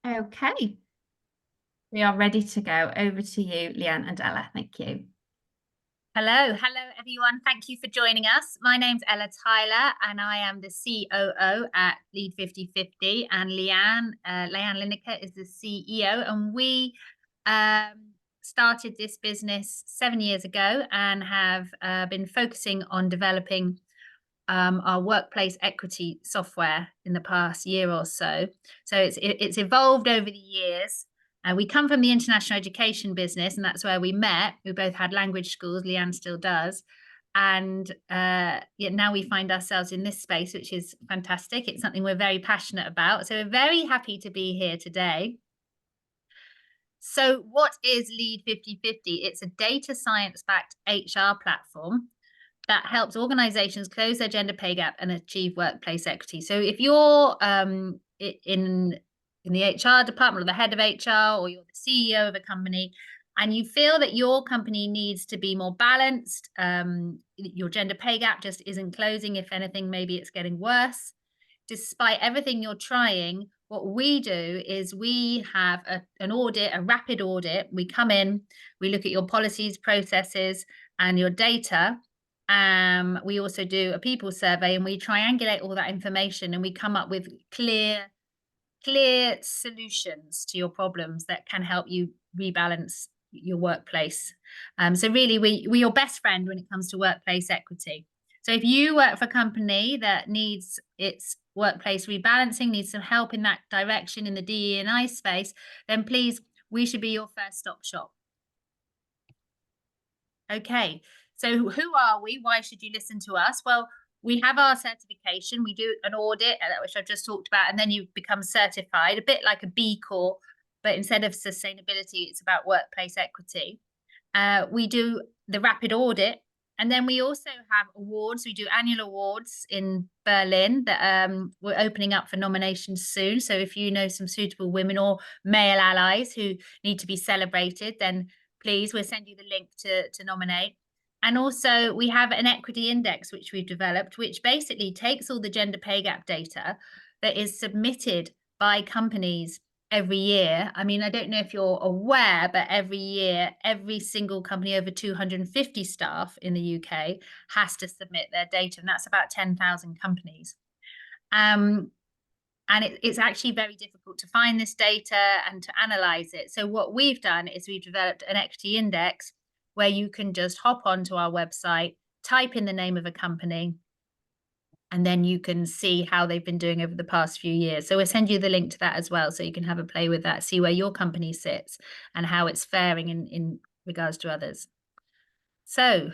Okay, we are ready to go. Over to you, Leanne and Ella. Thank you. Hello everyone. Thank you for joining us. My name's Ella Tyler and I am the COO at Lead 50/50, and Leanne Lineker is the CEO, and we started this business 7 years ago and have been focusing on developing our workplace equity software in the past year or so. So it's evolved over the years. We come from the international education business, and that's where we met. We both had language schools. Leanne still does. And now we find ourselves in this space, which is fantastic. It's something we're very passionate about. So we're very happy to be here today. So what is Lead 50/50? It's a data science-backed HR platform that helps organizations close their gender pay gap and achieve workplace equity. So if you're in the HR department or the head of HR, or you're the CEO of a company and you feel that your company needs to be more balanced, your gender pay gap just isn't closing. If anything, maybe it's getting worse. Despite everything you're trying, what we do is we have an audit, a rapid audit. We come in, we look at your policies, processes, and your data. We also do a people survey, and we triangulate all that information, and we come up with clear solutions to your problems that can help you rebalance your workplace. So really, we're your best friend when it comes to workplace equity. So if you work for a company that needs its workplace rebalancing, needs some help in that direction in the DE&I space, then please, we should be your first stop shop. Okay, so who are we? Why should you listen to us? Well, we have our certification. We do an audit, which I've just talked about, and then you become certified, a bit like a B Corp, but instead of sustainability, it's about workplace equity. We do the rapid audit, and then we also have awards. We do annual awards in Berlin that we're opening up for nominations soon. So if you know some suitable women or male allies who need to be celebrated, then please, we'll send you the link to nominate. And also we have an equity index, which we've developed, which basically takes all the gender pay gap data that is submitted by companies every year. I mean, I don't know if you're aware, but every year, every single company over 250 staff in the UK has to submit their data, and that's about 10,000 companies. And it's actually very difficult to find this data and to analyze it. So what we've done is we've developed an equity index where you can just hop onto our website, type in the name of a company, and then you can see how they've been doing over the past few years. So we'll send you the link to that as well, so you can have a play with that, see where your company sits and how it's faring in regards to others. So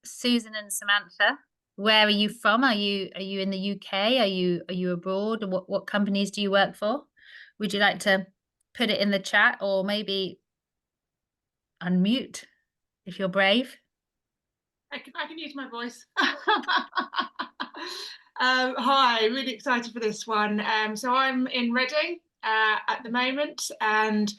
Susan and Samantha, where are you from? Are you in the UK? Are you abroad? What companies do you work for? Would you like to put it in the chat, or maybe unmute if you're brave? I can use my voice. Hi, really excited for this one. So I'm in Reading at the moment, and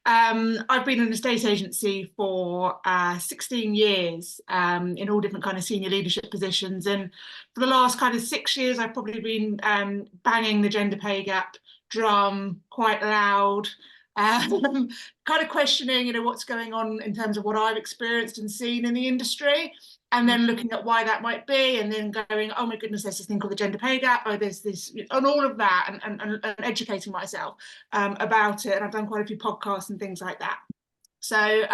I've been in an estate agency for 16 years in all different kind of senior leadership positions. And for the last kind of 6 years, I've probably been banging the gender pay gap drum quite loud, kind of questioning, what's going on in terms of what I've experienced and seen in the industry, and then looking at why that might be, and then going, oh my goodness, there's this thing called the gender pay gap, oh there's this, and all of that, and educating myself about it. And I've done quite a few podcasts and things like that. So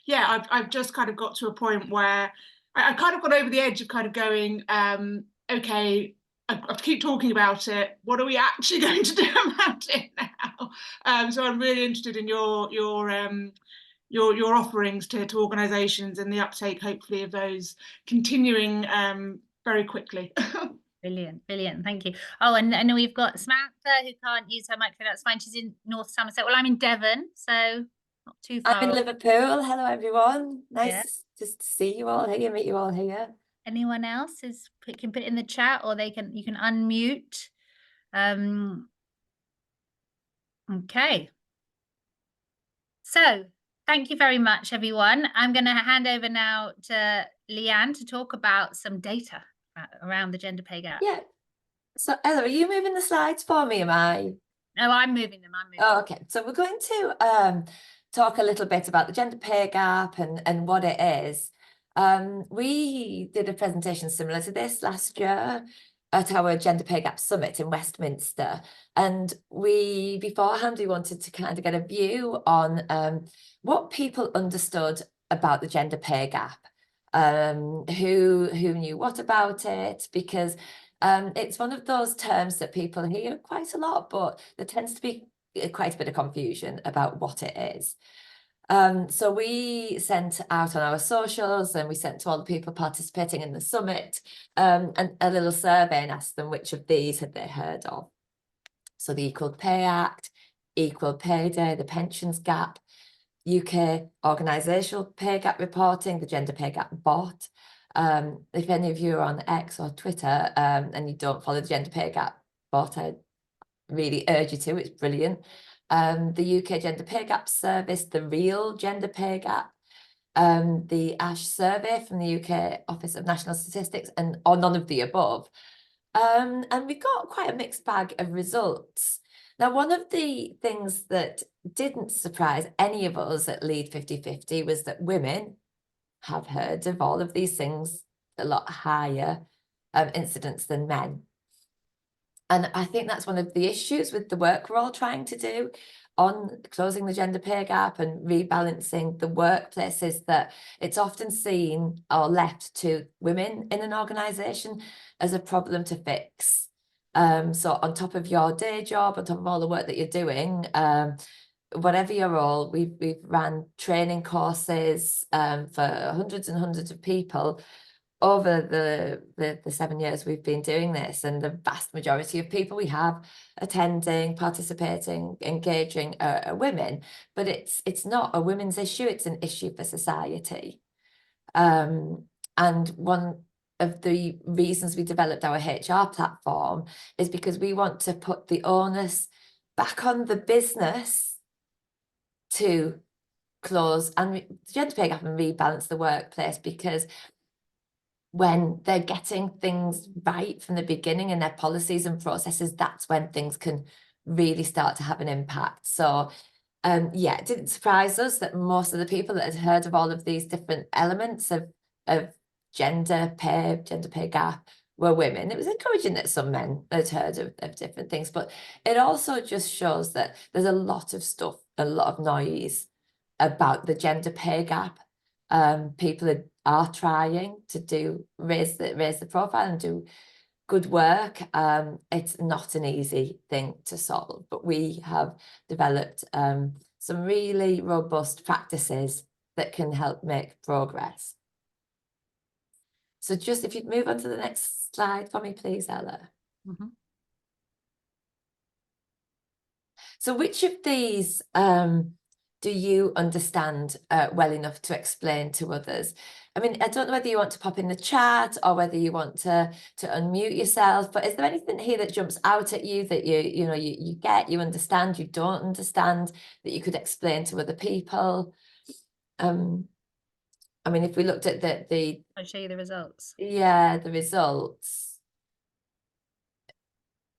yeah, I've just kind of got to a point where I kind of got over the edge of kind of going, okay, I keep talking about it. What are we actually going to do about it now? So I'm really interested in your offerings to organisations, and the uptake, hopefully, of those continuing very quickly. Brilliant, thank you. Oh, and I know we've got Samantha, who can't use her microphone. That's fine. She's in North Somerset. Well, I'm in Devon, so not too far. I'm in Liverpool. Hello, everyone. Nice to see you all here, meet you all here. Anyone else can put it in the chat, or you can unmute. Okay. So thank you very much, everyone. I'm going to hand over now to Leanne to talk about some data around the gender pay gap. Yeah. So Ella, are you moving the slides for me? Am I? No, I'm moving them. I'm moving. Oh, okay. So we're going to talk a little bit about the gender pay gap and what it is. We did a presentation similar to this last year at our Gender Pay Gap Summit in Westminster. And beforehand, we wanted to kind of get a view on what people understood about the gender pay gap, who knew what about it, because it's one of those terms that people hear quite a lot, but there tends to be quite a bit of confusion about what it is. So we sent out on our socials and we sent to all the people participating in the summit and a little survey and asked them which of these had they heard of. So the Equal Pay Act, Equal Pay Day, the Pensions Gap, UK Organisational Pay Gap Reporting, the Gender Pay Gap Bot. If any of you are on X or Twitter and you don't follow the Gender Pay Gap Bot, I really urge you to, it's brilliant. The UK Gender Pay Gap Service, the Real Gender Pay Gap, the ASH survey from the UK Office of National Statistics, or none of the above. And we got quite a mixed bag of results. Now, one of the things that didn't surprise any of us at Lead 50/50 was that women have heard of all of these things a lot higher incidence than men. And I think that's one of the issues with the work we're all trying to do on closing the gender pay gap and rebalancing the workplace, is that it's often seen or left to women in an organisation as a problem to fix. So on top of your day job, on top of all the work that you're doing, whatever your role, we've ran training courses for hundreds and hundreds of people over the 7 years we've been doing this, and the vast majority of people we have attending, participating, engaging are women, but it's not a women's issue, it's an issue for society. And one of the reasons we developed our HR platform is because we want to put the onus back on the business to close and gender pay gap and rebalance the workplace, because when they're getting things right from the beginning in their policies and processes, that's when things can really start to have an impact. So yeah, it didn't surprise us that most of the people that had heard of all of these different elements of gender pay gap were women. It was encouraging that some men had heard of different things, but it also just shows that there's a lot of stuff, a lot of noise about the gender pay gap. People are trying to raise the profile and do good work. It's not an easy thing to solve, but we have developed some really robust practices that can help make progress. So just if you'd move on to the next slide for me, please, Ella. Mm-hmm. So which of these do you understand well enough to explain to others? I mean, I don't know whether you want to pop in the chat or whether you want to unmute yourself, but is there anything here that jumps out at you that you get, you understand, you don't understand, that you could explain to other people? I mean, if we looked at the I'll show you the results. Yeah, the results.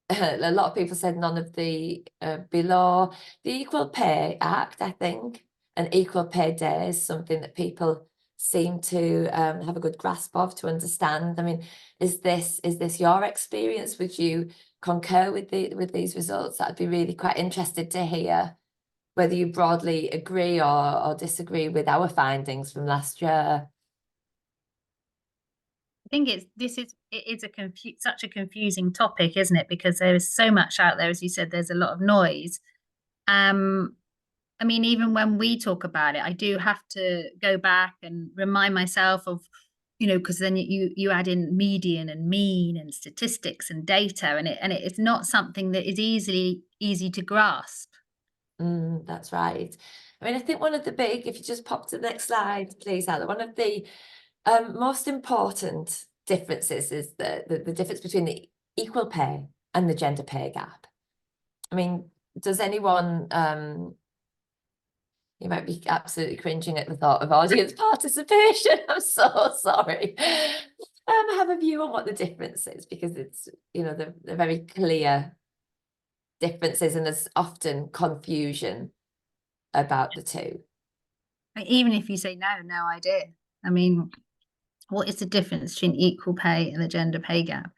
A lot of people said none of the below. The Equal Pay Act, I think, and Equal Pay Day is something that people seem to have a good grasp of, to understand. I mean, is this your experience? Would you concur with these results? I'd be really quite interested to hear whether you broadly agree or disagree with our findings from last year. I think it is such a confusing topic, isn't it? Because there is so much out there, as you said, there's a lot of noise. I mean, even when we talk about it, I do have to go back and remind myself of, because then you add in median and mean and statistics and data, and it's not something that is easy to grasp. That's right. I mean, I think one of the big, if you just pop to the next slide, please, Ella, one of the most important differences is the difference between the equal pay and the gender pay gap. I mean, does anyone, you might be absolutely cringing at the thought of audience participation, I'm so sorry, have a view on what the difference is, because it's, they're very clear differences, and there's often confusion about the two. Even if you say no idea. I mean, what is the difference between equal pay and the gender pay gap?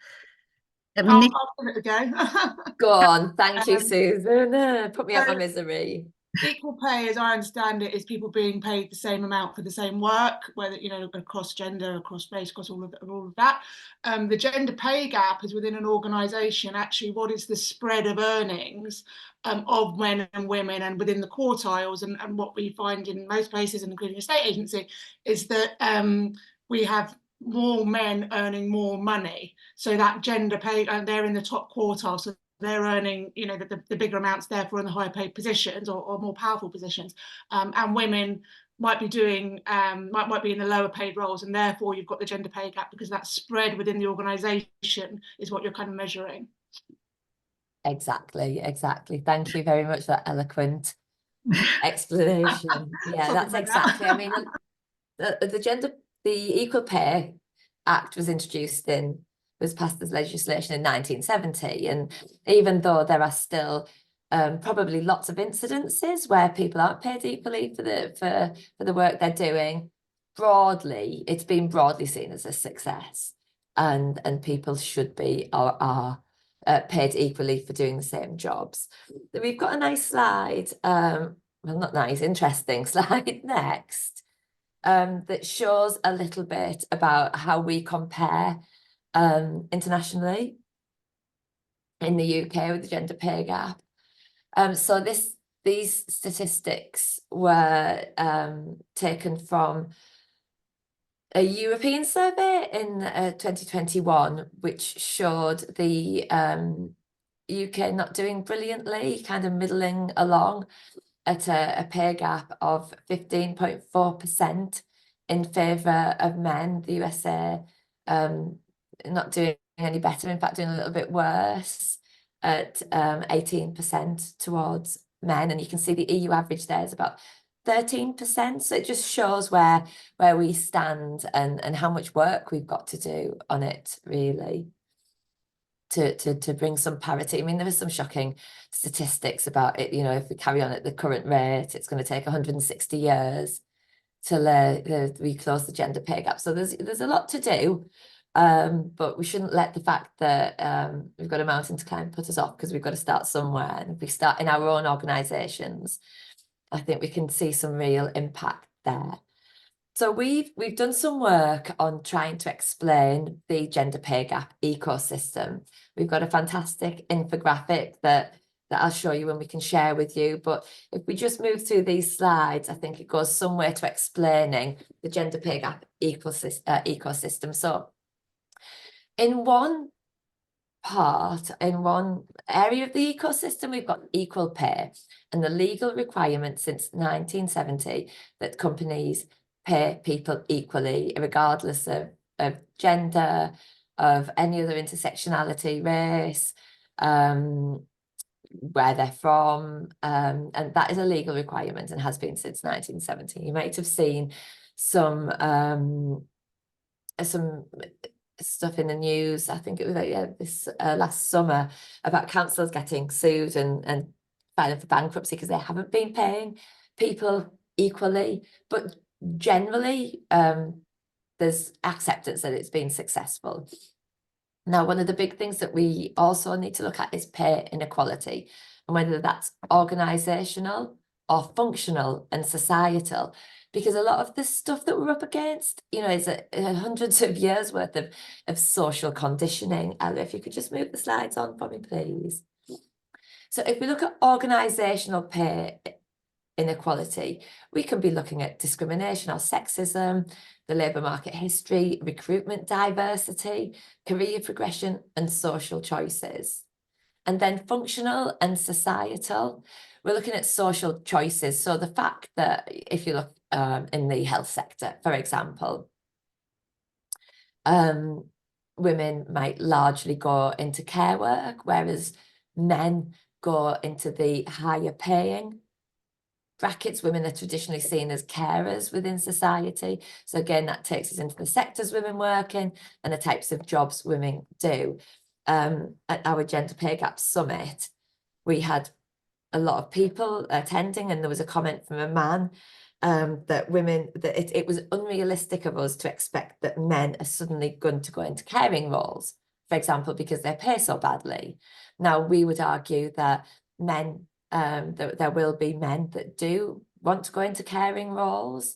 I mean, I'll give it a go. Go on, thank you, Um, Susan. Put me out my so- misery. Equal pay, as I understand it, is people being paid the same amount for the same work, whether, you know, across gender, across race, across all of that. The gender pay gap is within an organisation actually what is the spread of earnings of men and women and within the quartiles. And what we find in most places, including a state agency, is that we have more men earning more money. So that gender pay, and they're in the top quartile. So they're earning, you know, the bigger amounts, therefore in the higher paid positions or more powerful positions, and women might be doing might be in the lower paid roles, and therefore you've got the gender pay gap because that spread within the organisation is what you're kind of measuring. Exactly. Thank you very much for that eloquent explanation. Yeah, that's exactly. I mean, the Equal Pay Act was passed as legislation in 1970, and even though there are still probably lots of incidences where people aren't paid equally for the work they're doing, broadly it's been broadly seen as a success, and people should be or are paid equally for doing the same jobs. We've got a nice slide, well, not nice, interesting slide next, that shows a little bit about how we compare internationally in the UK with the gender pay gap. So these statistics were taken from a European survey in 2021, which showed the UK not doing brilliantly, kind of middling along at a pay gap of 15.4% in favour of men. The USA not doing any better, in fact doing a little bit worse at 18% towards men, and you can see the EU average there is about 13%. So it just shows where we stand and how much work we've got to do on it, really, to bring some parity. I mean, there are some shocking statistics about it. You know, if we carry on at the current rate, it's going to take 160 years till we close the gender pay gap. So there's a lot to do, but we shouldn't let the fact that we've got a mountain to climb put us off, because we've got to start somewhere. And if we start in our own organisations, I think we can see some real impact there. So we've done some work on trying to explain the gender pay gap ecosystem. We've got a fantastic infographic that I'll show you and we can share with you. But if we just move through these slides, I think it goes some way to explaining the gender pay gap ecosystem. So in one area of the ecosystem, we've got equal pay and the legal requirement since 1970 that companies pay people equally, regardless of gender, of any other intersectionality, race, where they're from, and that is a legal requirement and has been since 1970. You might have seen some stuff in the news, I think it was this last summer, about councils getting sued and filing for bankruptcy because they haven't been paying people equally. But generally, there's acceptance that it's been successful. Now, one of the big things that we also need to look at is pay inequality, and whether that's organisational or functional and societal, because a lot of the stuff that we're up against, you know, is hundreds of years worth of social conditioning. Ella, if you could just move the slides on for me, please. So if we look at organisational pay inequality, we can be looking at discrimination or sexism, the labour market history, recruitment diversity, career progression and social choices. And then functional and societal, we're looking at social choices. So the fact that if you look in the health sector, for example, women might largely go into care work, whereas men go into the higher paying brackets. Women are traditionally seen as carers within society. So again, that takes us into the sectors women work in and the types of jobs women do. At our Gender Pay Gap Summit, we had a lot of people attending, and there was a comment from a man that it was unrealistic of us to expect that men are suddenly going to go into caring roles, for example, because they pay so badly. Now, we would argue that men, there will be men that do want to go into caring roles,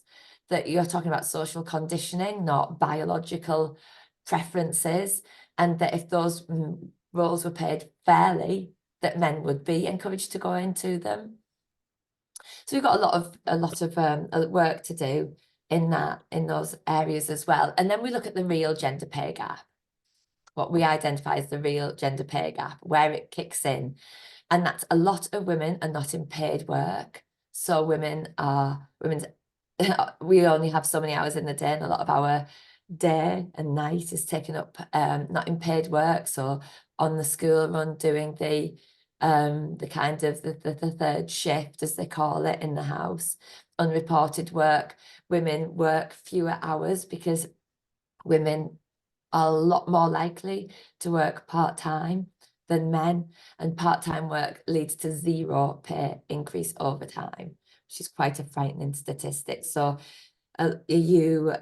that you're talking about social conditioning, not biological preferences, and that if those roles were paid fairly, that men would be encouraged to go into them. So we've got a lot of work to do in those areas as well. And then we look at the real gender pay gap, what we identify as the real gender pay gap, where it kicks in. And that's a lot of women are not in paid work. So we only have so many hours in the day, and a lot of our day and night is taken up not in paid work, so on the school run, doing the kind of the third shift, as they call it, in the house. Unreported work. Women work fewer hours because women are a lot more likely to work part-time than men, and part-time work leads to 0 pay increase over time, which is quite a frightening statistic. So you're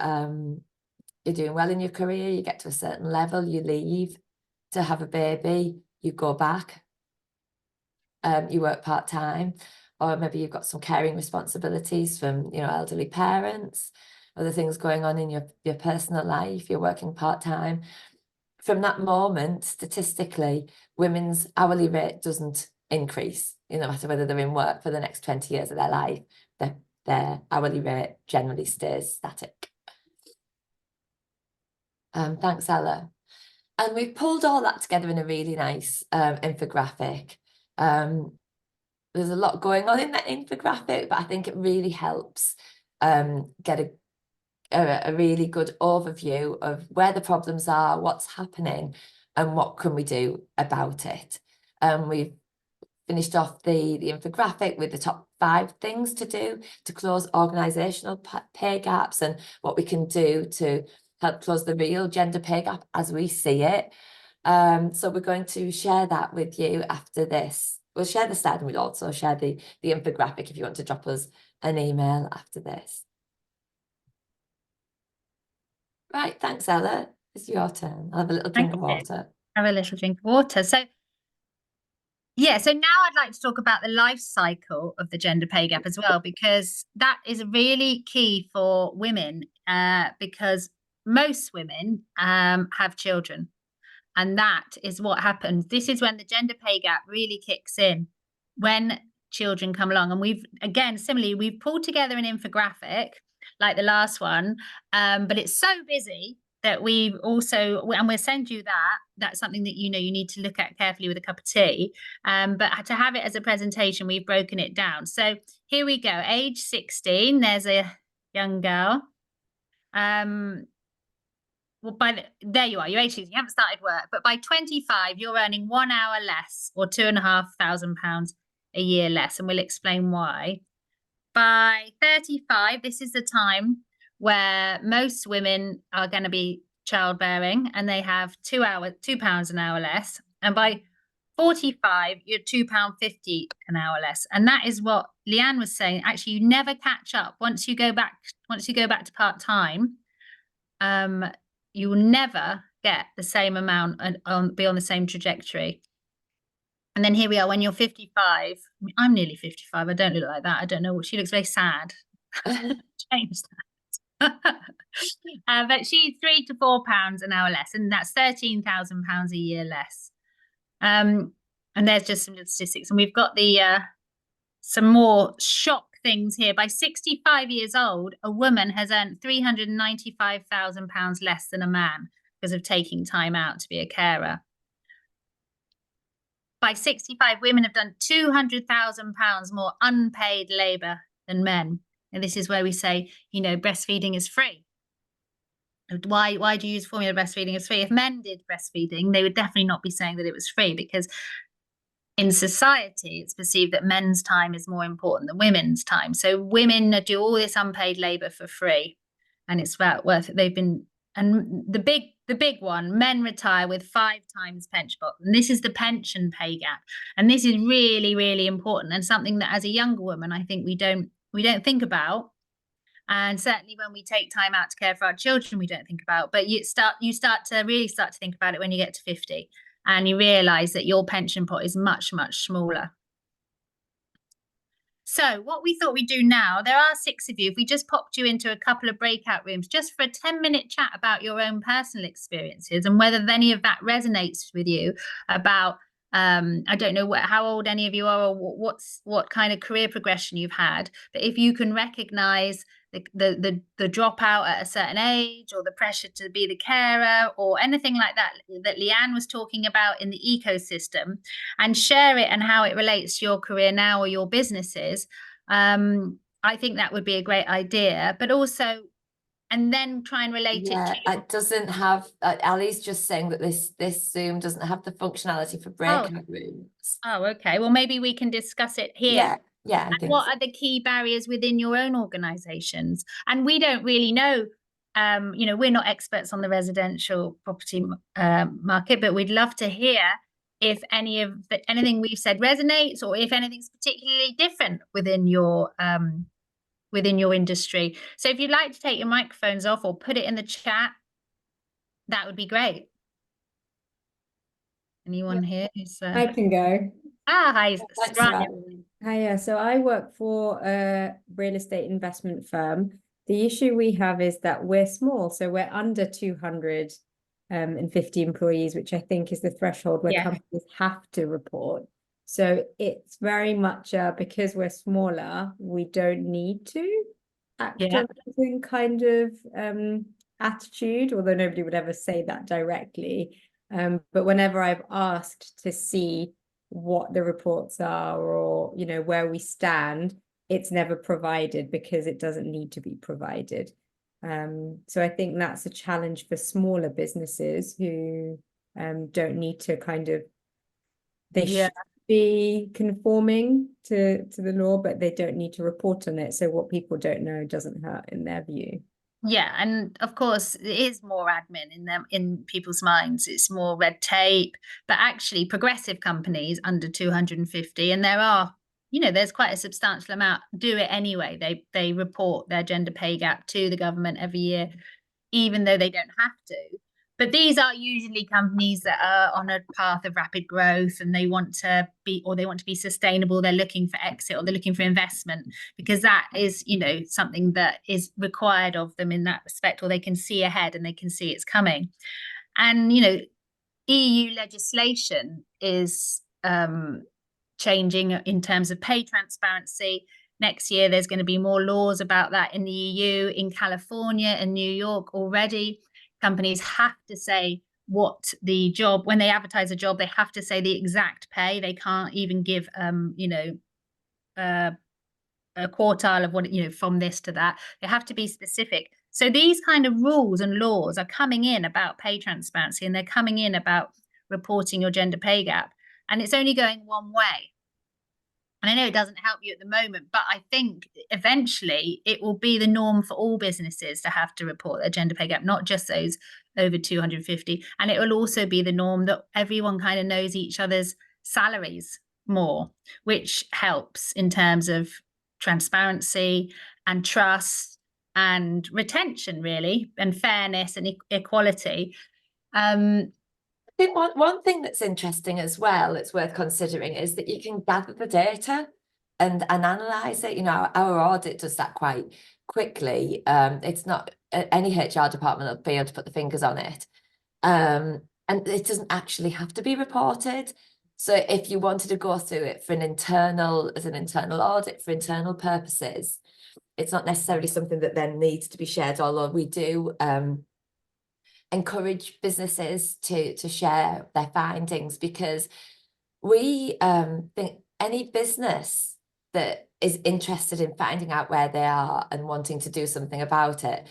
doing well in your career, you get to a certain level, you leave to have a baby, you go back, you work part-time, or maybe you've got some caring responsibilities from, elderly parents, other things going on in your personal life, you're working part-time. From that moment, statistically, women's hourly rate doesn't increase, no matter whether they're in work for the next 20 years of their life, their hourly rate generally stays static. Thanks, Ella. And we've pulled all that together in a really nice infographic. There's a lot going on in that infographic, but I think it really helps get a really good overview of where the problems are, what's happening, and what can we do about it. We've finished off the infographic with the top 5 things to do to close organisational pay gaps, and what we can do to help close the real gender pay gap as we see it. So we're going to share that with you after this. We'll share the slide, and we'll also share the infographic if you want to drop us an email after this. Right, thanks, Ella. It's your turn. I'll have a little drink of water. Have a little drink of water. So now I'd like to talk about the life cycle of the gender pay gap as well, because that is really key for women, because most women have children, and that is what happens. This is when the gender pay gap really kicks in, when children come along. And we've pulled together an infographic like the last one, but it's so busy that we've also, and we'll send you that. That's something that you need to look at carefully with a cup of tea. But to have it as a presentation, we've broken it down. So here we go. Age 16, there's a young girl. Well, there you are, you're age 16, you haven't started work, but by 25, you're earning 1 hour less, or £2,500 a year less, and we'll explain why. By 35, this is the time where most women are going to be childbearing, and they have £2 an hour less. And by 45, you're £2.50 an hour less. And that is what Leanne was saying. Actually, you never catch up once you go back to part-time. You will never get the same amount and be on the same trajectory. And then here we are, when you're 55. I'm nearly 55. I don't look like that. I don't know. She looks very sad. Change that. But she's £3 to £4 an hour less, and that's £13,000 a year less. And there's just some statistics, and we've got some more shock things here. By 65 years old, a woman has earned £395,000 less than a man because of taking time out to be a carer. By 65, women have done £200,000 more unpaid labour than men. And this is where we say, breastfeeding is free. Why do you use formula breastfeeding is free? If men did breastfeeding, they would definitely not be saying that it was free, because in society, it's perceived that men's time is more important than women's time. So women do all this unpaid labour for free, and it's worth it. They've been and the big one, men retire with 5 times pension pot, and this is the pension pay gap, and this is really, really important, and something that as a younger woman I think we don't think about, and certainly when we take time out to care for our children we don't think about, but you start to think about it when you get to 50 and you realize that your pension pot is much, much smaller. So what we thought we'd do now, there are 6 of you, if we just popped you into a couple of breakout rooms just for a 10-minute chat about your own personal experiences and whether any of that resonates with you about, I don't know how old any of you are or what kind of career progression you've had, but if you can recognize the dropout at a certain age or the pressure to be the carer or anything like that Leanne was talking about in the ecosystem, and share it and how it relates to your career now or your businesses, I think that would be a great idea. But also, and then try and relate it to it doesn't have, Ali's just saying that this Zoom doesn't have the functionality for breakout rooms. Oh, okay. Well, maybe we can discuss it here. Yeah, and what are the key barriers within your own organizations? And we don't really know, you know, we're not experts on the residential property market, but we'd love to hear if anything we've said resonates, or if anything's particularly different within your industry. So if you'd like to take your microphones off or put it in the chat, that would be great. Anyone here who's I can go. Hi, Hiya. So I work for a real estate investment firm. The issue we have is that we're small, so we're under 250 employees, which I think is the threshold where companies have to report. So it's very much because we're smaller, we don't need to act on some kind of attitude, although nobody would ever say that directly. But whenever I've asked to see what the reports are, or you know where we stand, it's never provided because it doesn't need to be provided. So I think that's a challenge for smaller businesses who don't need to they should be conforming to the law, but they don't need to report on it. So what people don't know doesn't hurt in their view. Yeah, and of course it is more admin in people's minds. It's more red tape, but actually progressive companies under 250, and there are, you know, there's quite a substantial amount, do it anyway. They report their gender pay gap to the government every year, even though they don't have to. But these are usually companies that are on a path of rapid growth, and they want to be sustainable. They're looking for exit, or they're looking for investment, because that is, you know, something that is required of them in that respect, or they can see ahead and they can see it's coming. And, you know, EU legislation is changing in terms of pay transparency. Next year, there's going to be more laws about that in the EU. In California and New York already, companies have to say what the job, when they advertise a job, they have to say the exact pay. They can't even give, you know, a quartile of what, you know, from this to that. They have to be specific. So these kind of rules and laws are coming in about pay transparency, and they're coming in about reporting your gender pay gap. And it's only going one way. And I know it doesn't help you at the moment, but I think eventually it will be the norm for all businesses to have to report their gender pay gap, not just those over 250. And it will also be the norm that everyone kind of knows each other's salaries more, which helps in terms of transparency and trust and retention, really, and fairness and equality. I think one thing that's interesting as well, it's worth considering, is that you can gather the data and analyze it. You know, our audit does that quite quickly. It's not any HR department will be able to put the fingers on it. And it doesn't actually have to be reported. So if you wanted to go through it for as an internal audit for internal purposes, it's not necessarily something that then needs to be shared, although we do encourage businesses to share their findings, because we think any business that is interested in finding out where they are and wanting to do something about it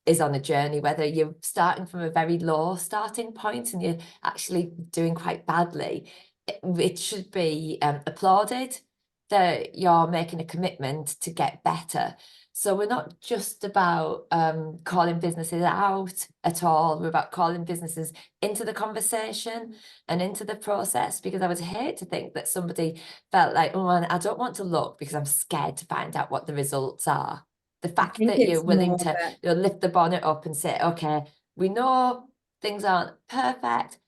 is on a journey, whether you're starting from a very low starting point and you're actually doing quite badly. It should be applauded that you're making a commitment to get better. So we're not just about calling businesses out at all. We're about calling businesses into the conversation and into the process, because I would hate to think that somebody felt like, oh, I don't want to look because I'm scared to find out what the results are. The fact think that you're it's willing more to that lift the bonnet up and say, okay, we know things aren't perfect.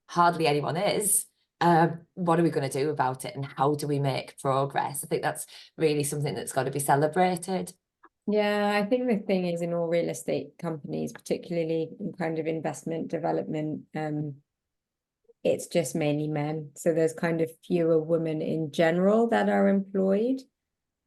Hardly anyone is. What are we going to do about it, and how do we make progress? I think that's really something that's got to be celebrated. Yeah, I think the thing is, in all real estate companies, particularly in kind of investment development, it's just mainly men. So there's kind of fewer women in general that are employed.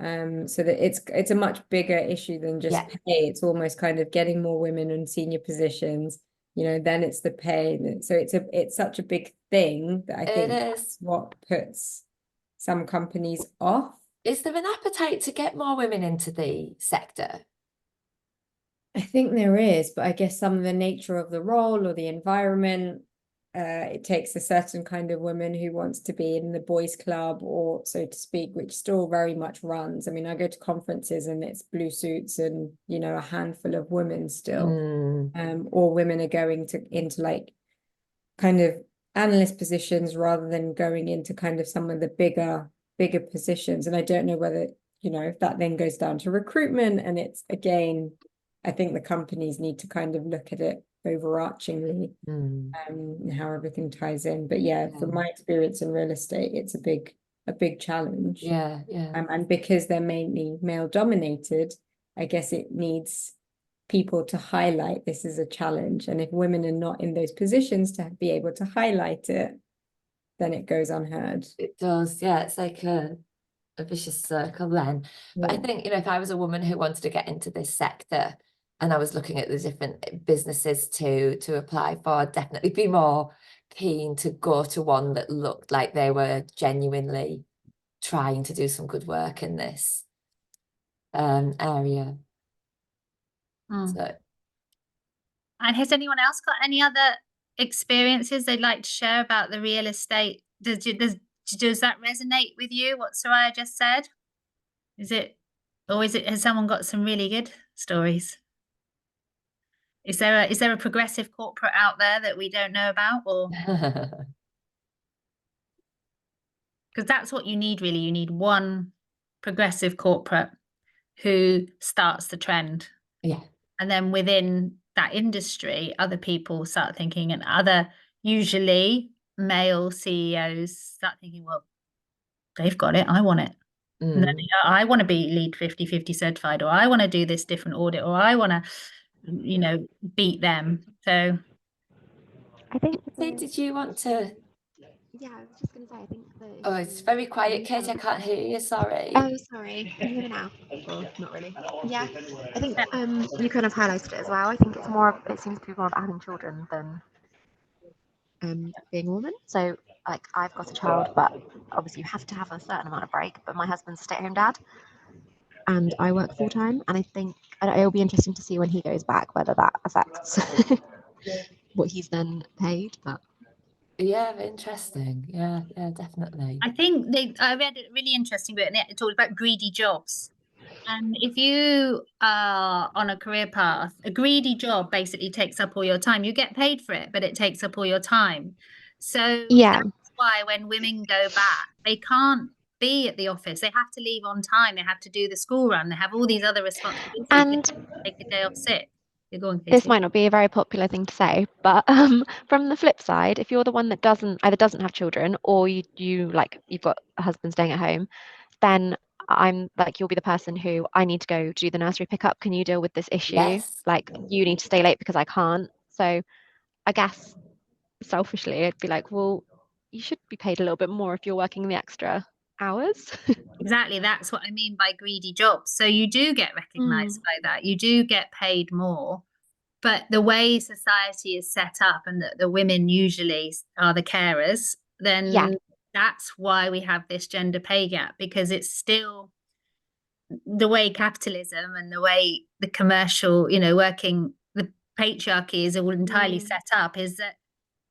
So that it's a much bigger issue than just Yeah. pay. It's almost kind of getting more women in senior positions, you know, then it's the pay. So it's such a big thing that I It think is. that's what puts some companies off. Is there an appetite to get more women into the sector? I think there is, but I guess some of the nature of the role or the environment, it takes a certain kind of woman who wants to be in the boys' club, or so to speak, which still very much runs. I mean, I go to conferences and it's blue suits and, you know, a handful of women still. Or women are going into like kind of analyst positions rather than going into kind of some of the bigger positions. And I don't know whether, you know, if that then goes down to recruitment, and it's again, I think the companies need to kind of look at it overarchingly, how everything ties in. But yeah, from my experience in real estate, it's a big challenge. Yeah. And because they're mainly male dominated, I guess it needs people to highlight this is a challenge. And if women are not in those positions to be able to highlight it, then it goes unheard. It does. Yeah, it's like a vicious circle then. But I think, you know, if I was a woman who wanted to get into this sector and I was looking at the different businesses to apply for, I'd definitely be more keen to go to one that looked like they were genuinely trying to do some good work in this area. So, And has anyone else got any other experiences they'd like to share about the real estate? Does that resonate with you, what Soraya just said? Has someone got some really good stories? Is there a progressive corporate out there that we don't know about, or because that's what you need really? You need one progressive corporate who starts the trend. yeah. And then within that industry, other people start thinking, and other usually male CEOs start thinking, well, they've got it, I want it. And then, I want to be LEED 50/50 certified, or I want to do this different audit, or I want to, you know, beat them. So I think Did you want to? yeah, I was just going to say, I think Oh, it's very quiet, Kate. I can't hear you. Sorry. Oh, sorry. Can you hear me now? Or not really? Yeah. I think you kind of highlighted it as well. I think it seems to be more about having children than being a woman. So like I've got a child, but obviously you have to have a certain amount of break. But my husband's a stay-at-home dad, and I work full time. And I think it'll be interesting to see when he goes back whether that affects what he's then paid. But Yeah, interesting. Yeah, definitely. I think I read a really interesting book, and it talked about greedy jobs. And if you are on a career path, a greedy job basically takes up all your time. You get paid for it, but it takes up all your time. So yeah, that's why when women go back, they can't be at the office. They have to leave on time. They have to do the school run. They have all these other responsibilities. and Take a day off sick. You're going, Katie. this might not be a very popular thing to say, but from the flip side, if you're the one that either doesn't have children, or you've got a husband staying at home, then I'm like, you'll be the person who I need to go do the nursery pickup. Can you deal with this issue? Yes. Like, you need to stay late because I can't. So I guess selfishly, it'd be like, well, you should be paid a little bit more if you're working the extra hours. Exactly. That's what I mean by greedy jobs. So you do get recognized by that. You do get paid more. But the way society is set up, and that the women usually are the carers, then that's why we have this gender pay gap, because it's still the way capitalism and the way the commercial, you know, the patriarchy is all entirely set up, is that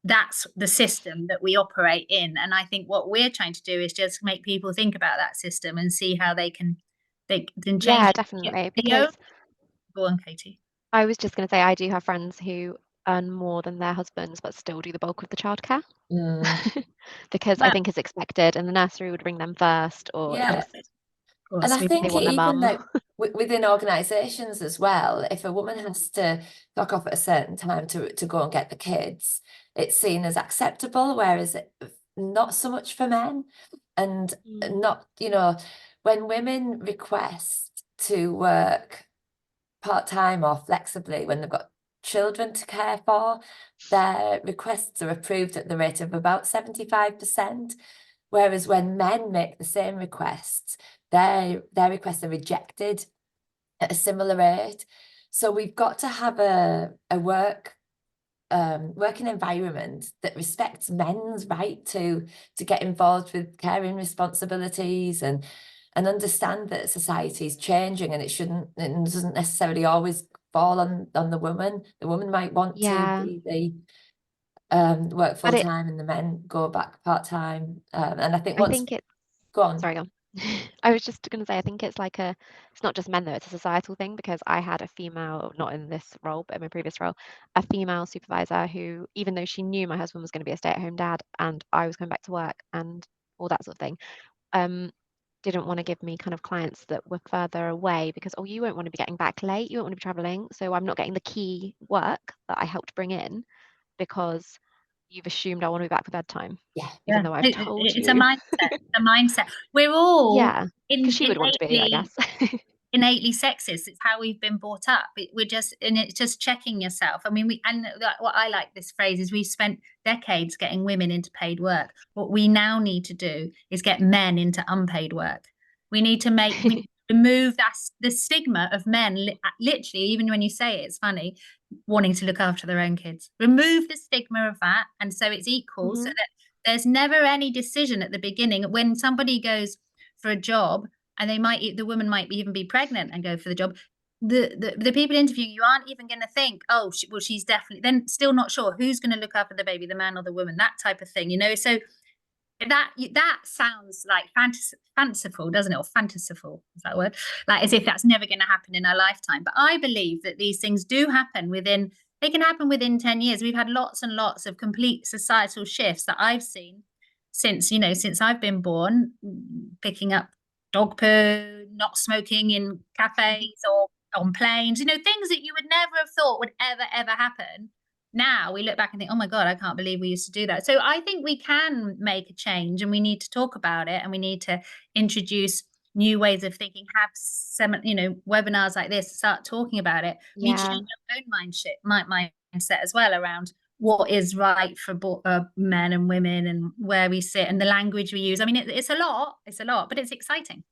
that's the system that we operate in. And I think what we're trying to do is just make people think about that system and see how they can change Yeah, it. definitely. The Because Go on, Katie. I was just going to say, I do have friends who earn more than their husbands, but still do the bulk of the childcare because I Well, think it's expected, and the nursery would ring them first, or Yeah. of course, And I we- they think want their even mum. like within organisations as well, if a woman has to clock off at a certain time to go and get the kids, it's seen as acceptable, whereas not so much for men. And not, when women request to work part-time or flexibly when they've got children to care for, their requests are approved at the rate of about 75%. Whereas when men make the same requests, their requests are rejected at a similar rate. So we've got to have a working environment that respects men's right to get involved with caring responsibilities and understand that society is changing, and it doesn't necessarily always fall on the woman. The woman might want Yeah. to be the work full But it- time, and the men go back part time. And I think I once think it's go on. sorry, go on. I was just going to say, I think it's it's not just men though, it's a societal thing, because I had a female, not in this role, but in my previous role, a female supervisor who, even though she knew my husband was going to be a stay-at-home dad and I was going back to work and all that sort of thing, didn't want to give me kind of clients that were further away because, oh, you won't want to be getting back late, you won't want to be traveling, so I'm not getting the key work that I helped bring in because you've assumed I want to be back for bedtime. Yeah. Even though I've told it's you. a mindset. A mindset. We're all Yeah, because she would want to be, I guess. innately sexist. It's how we've been brought up. It's just checking yourself. I mean, what I like this phrase is we've spent decades getting women into paid work. What we now need to do is get men into unpaid work. We need to remove the stigma of men, literally, even when you say it, it's funny, wanting to look after their own kids. Remove the stigma of that, and so it's equal, so that there's never any decision at the beginning when somebody goes for a job, and the woman might even be pregnant and go for the job. The people interviewing you aren't even going to think, oh, she's definitely, then still not sure who's going to look after the baby, the man or the woman, that type of thing, So that sounds like fanciful, doesn't it? Or fantastical, is that a word? Like as if that's never going to happen in our lifetime. But I believe that these things do happen they can happen within 10 years. We've had lots and lots of complete societal shifts that I've seen since I've been born, picking up dog poo, not smoking in cafes or on planes, things that you would never have thought would ever happen. Now we look back and think, oh my God, I can't believe we used to do that. So I think we can make a change, and we need to talk about it, and we need to introduce new ways of thinking, have some, webinars like this, start talking about it. We change our own mindset as well around what is right for men and women and where we sit and the language we use. I mean, it's a lot, but it's exciting.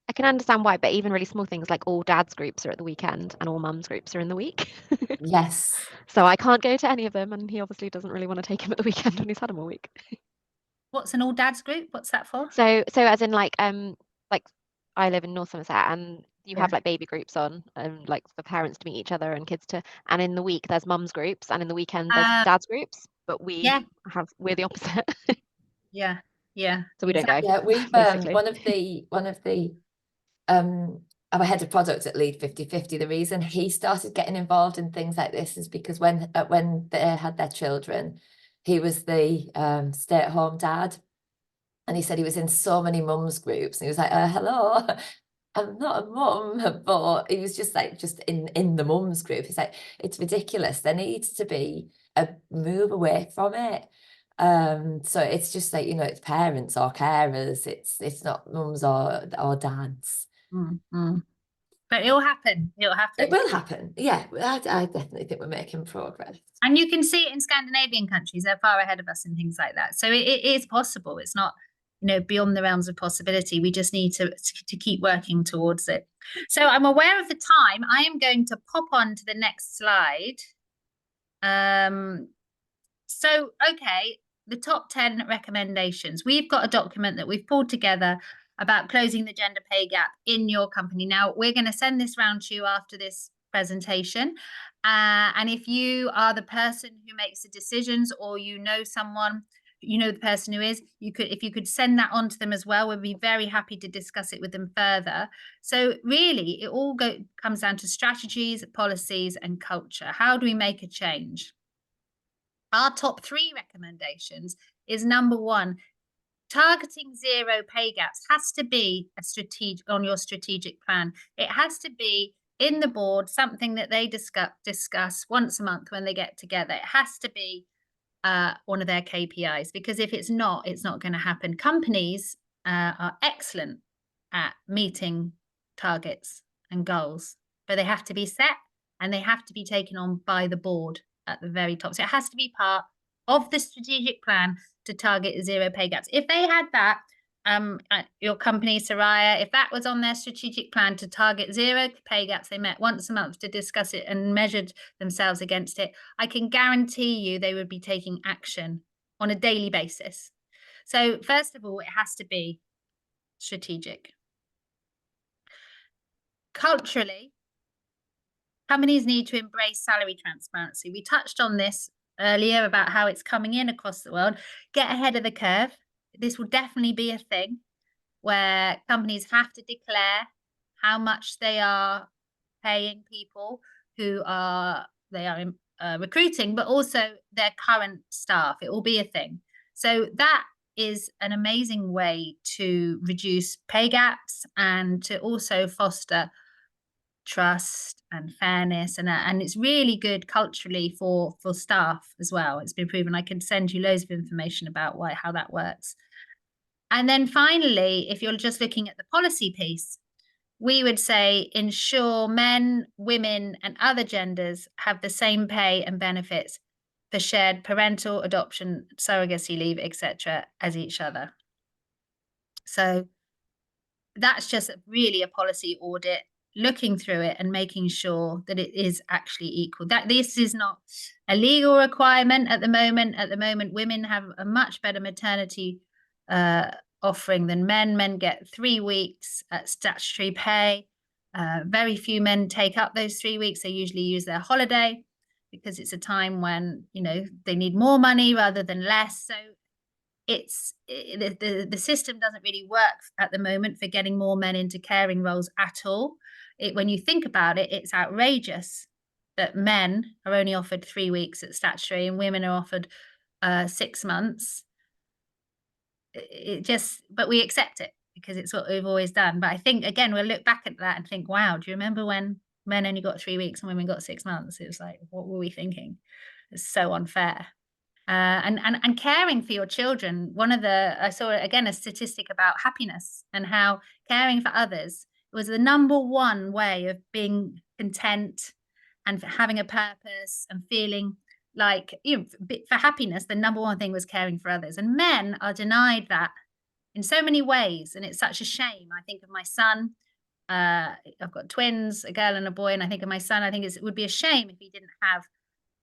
I can understand why, but even really small things like all dads groups are at the weekend and all mums groups are in the week. Yes. So I can't go to any of them, and he obviously doesn't really want to take him at the weekend when he's had him all week. What's an all dads group? What's that for? So as in like I live in North Somerset, and you have like baby groups on, and like for parents to meet each other and kids and in the week there's mums groups, and in the weekend there's dads groups, but we're the opposite. Yeah. So we don't go. Yeah, we've one of the our head of product at Lead 50/50, the reason he started getting involved in things like this is because when they had their children, he was the stay-at-home dad, and he said he was in so many mums groups, and he was like, hello, I'm not a mum, but he was just in the mums group. He's like, it's ridiculous. There needs to be a move away from it. So it's just like, it's parents or carers. It's not mums or dads. But it'll happen. It will happen. Yeah, I definitely think we're making progress. And you can see it in Scandinavian countries. They're far ahead of us in things like that. So it is possible. It's not, beyond the realms of possibility. We just need to keep working towards it. So I'm aware of the time. I am going to pop on to the next slide. So, okay, the top 10 recommendations. We've got a document that we've pulled together about closing the gender pay gap in your company. Now, we're going to send this round to you after this presentation. And if you are the person who makes the decisions, or you know someone, you know the person who is, if you could send that on to them as well, we'd be very happy to discuss it with them further. So really, it all comes down to strategies, policies, and culture. How do we make a change? Our top 3 recommendations is, number 1, targeting zero pay gaps has to be on your strategic plan. It has to be in the board, something that they discuss once a month when they get together. It has to be one of their KPIs, because if it's not going to happen. Companies are excellent at meeting targets and goals, but they have to be set and they have to be taken on by the board at the very top. So it has to be part of the strategic plan to target zero pay gaps. If they had that, your company, Soraya, if that was on their strategic plan to target zero pay gaps, they met once a month to discuss it and measured themselves against it, I can guarantee you they would be taking action on a daily basis. So first of all, it has to be strategic. Culturally, companies need to embrace salary transparency. We touched on this earlier about how it's coming in across the world. Get ahead of the curve. This will definitely be a thing where companies have to declare how much they are paying people who they are recruiting, but also their current staff. It will be a thing. So that is an amazing way to reduce pay gaps and to also foster trust and fairness, and it's really good culturally for staff as well. It's been proven. I can send you loads of information about how that works. And then finally, if you're just looking at the policy piece, we would say ensure men, women, and other genders have the same pay and benefits for shared parental, adoption, surrogacy leave, etc., as each other. So that's just really a policy audit, looking through it and making sure that it is actually equal. That this is not a legal requirement at the moment. At the moment, women have a much better maternity offering than men. Men get 3 weeks at statutory pay. Very few men take up those 3 weeks. They usually use their holiday because it's a time when, you know, they need more money rather than less. So the system doesn't really work at the moment for getting more men into caring roles at all. When you think about it, it's outrageous that men are only offered 3 weeks at statutory and women are offered 6 months. But we accept it because it's what we've always done. But I think, again, we'll look back at that and think, wow, do you remember when men only got 3 weeks and women got 6 months? It was like, what were we thinking? It's so unfair. And caring for your children. I saw again a statistic about happiness and how caring for others was the #1 way of being content and for having a purpose and feeling like, you know, for happiness, the #1 thing was caring for others. And men are denied that in so many ways, and it's such a shame. I think of my son. I've got twins, a girl and a boy, and I think of my son. I think it would be a shame if he didn't have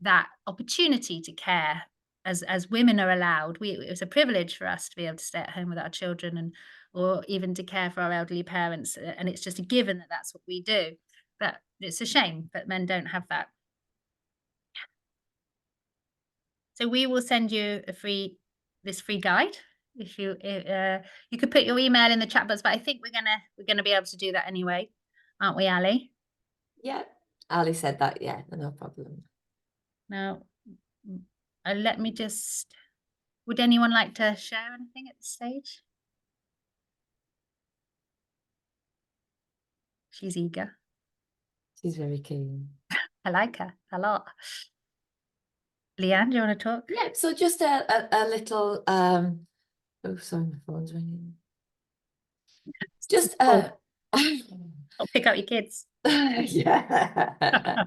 that opportunity to care as women are allowed. It was a privilege for us to be able to stay at home with our children or even to care for our elderly parents. And it's just a given that that's what we do. But it's a shame that men don't have that. So we will send you this free guide. If you could put your email in the chat box, but I think we're gonna be able to do that anyway, aren't we, Ali? Yeah, Ali said that. Yeah, no problem. Now, let me just. Would anyone like to share anything at this stage? She's eager. She's very keen. I like her a lot. Leanne, do you want to talk? Yeah, so just a little oh, sorry, my phone's ringing. Just I'll pick up your kids. Yeah.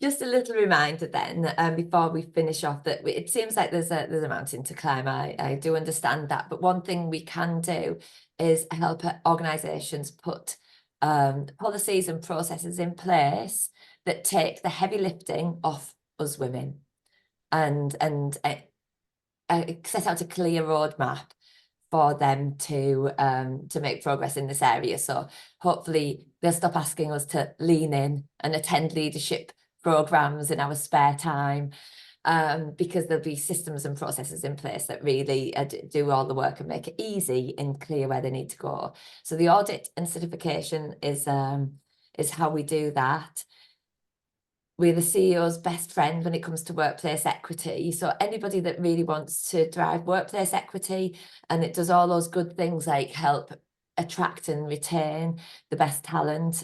Just a little reminder then, before we finish off, that it seems like there's a mountain to climb. I do understand that, but one thing we can do is help organisations put policies and processes in place that take the heavy lifting off us women, and set out a clear roadmap for them to make progress in this area. So hopefully they'll stop asking us to lean in and attend leadership programs in our spare time, because there'll be systems and processes in place that really do all the work and make it easy and clear where they need to go. So the audit and certification is how we do that. We're the CEO's best friend when it comes to workplace equity. So anybody that really wants to drive workplace equity, and it does all those good things like help attract and retain the best talent.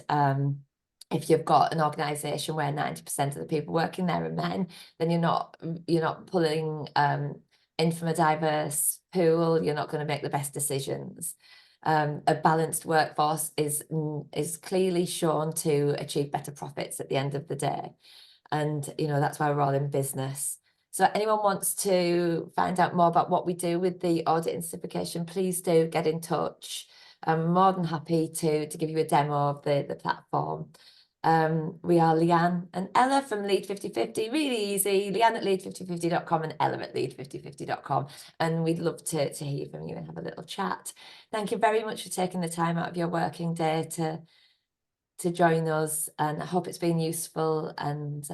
If you've got an organisation where 90% of the people working there are men, then you're not pulling in from a diverse pool. You're not going to make the best decisions. A balanced workforce is clearly shown to achieve better profits at the end of the day, and that's why we're all in business. So anyone wants to find out more about what we do with the audit and certification, please do get in touch. I'm more than happy to give you a demo of the platform. We are Leanne and Ella from Lead 5050, really easy. Leanne at lead5050.com and Ella at lead5050.com. And we'd love to hear from you and have a little chat. Thank you very much for taking the time out of your working day to join us. And I hope it's been useful. And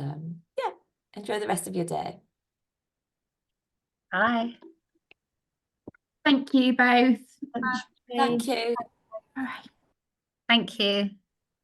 yeah, enjoy the rest of your day. Bye. Thank you both. Thank you. All right. Thank you.